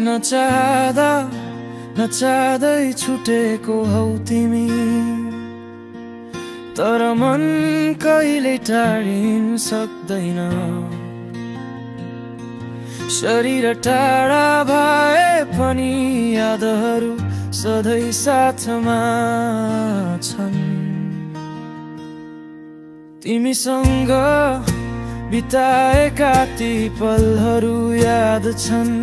नचाहदा नचाहदै छुटेको हौ तिमी, तर मन कहिले टाढिन सक्दैन। शरीर टाढा भए पनि यादहरू सधैँ साथमा छन्। तिमीसँग बिताएका ती पलहरू याद छन्।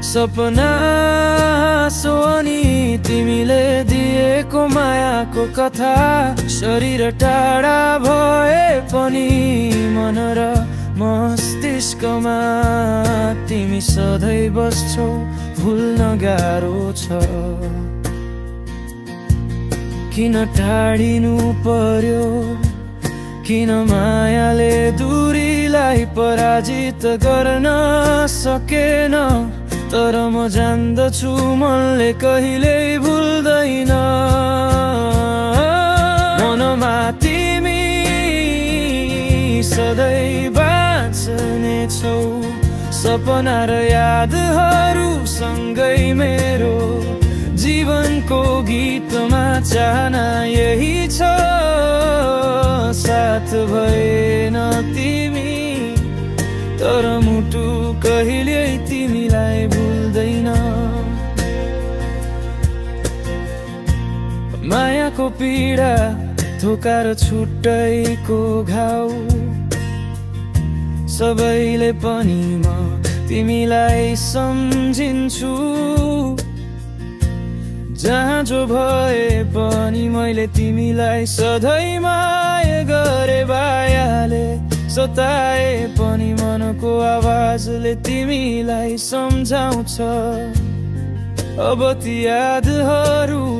सपना हाँसो अनि तिमीले दिएको मायाको कथा। शरीर टाढा भए पनि मन र मस्तिष्कमा तिमी सधैँ बस्छौ, भुल्न गाह्रो छ। किन टाढिनु पर्यो, किन मायाले दूरीलाई पराजित गर्न सकेन। तर म जान्दछु मनले कहिल्यै भुल्दैन। मनमा तिमी सधैँ बाँच्नेछौ, सपना र यादहरू सँगै मेरो जीवनको गीतमा चाहना यही छ। साथ भएन तिमी, तर मुटु कहिल्यै तिमीलाई भुल्दैन। मायाको पीडा धोका र छुट्टैको घाउ, सबैले पनि म तिमीलाई सम्झिन्छु। जहाँ जो भए पनि मैले तिमीलाई सधैँ माया गरे। बायाले सताए पनि मनको आवाजले तिमीलाई सम्झाउँछ। अब ती यादहरूसँगै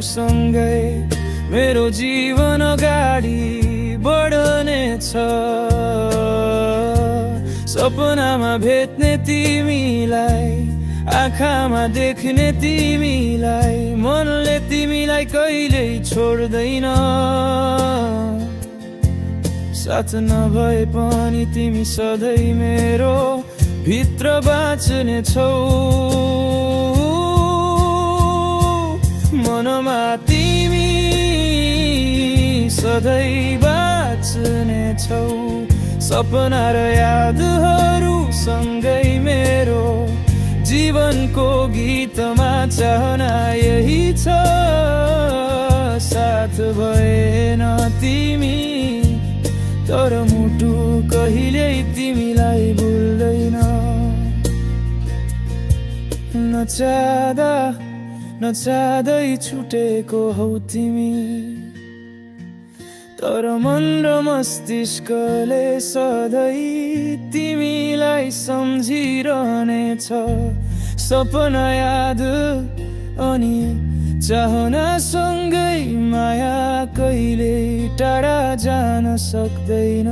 मेरो जीवन अगाडि बढ्नेछ। सपनामा भेट्ने तिमीलाई, आँखामा देख्ने तिमीलाई, मनले तिमीलाई कहिल्यै छोड्दैन। साथ नभए पनि तिमी सधैँ मेरो भित्र बाँच्नेछौ। मनमा तिमी सधैँ बाँच्नेछौ, सपना र यादहरू सँगै मेरो जीवनको गीतमा चाहना यही छ। साथ भएन तिमी, तर मुटु कहिल्यै तिमीलाई भुल्दैन। नचाहदा नचाहदै छुटेको हौ तिमी, तर मन र मस्तिष्कले सधैँ तिमीलाई सम्झिरहनेछ। सपना याद अनि चाहना सँगै माया कहिले टाढा जान सक्दैन।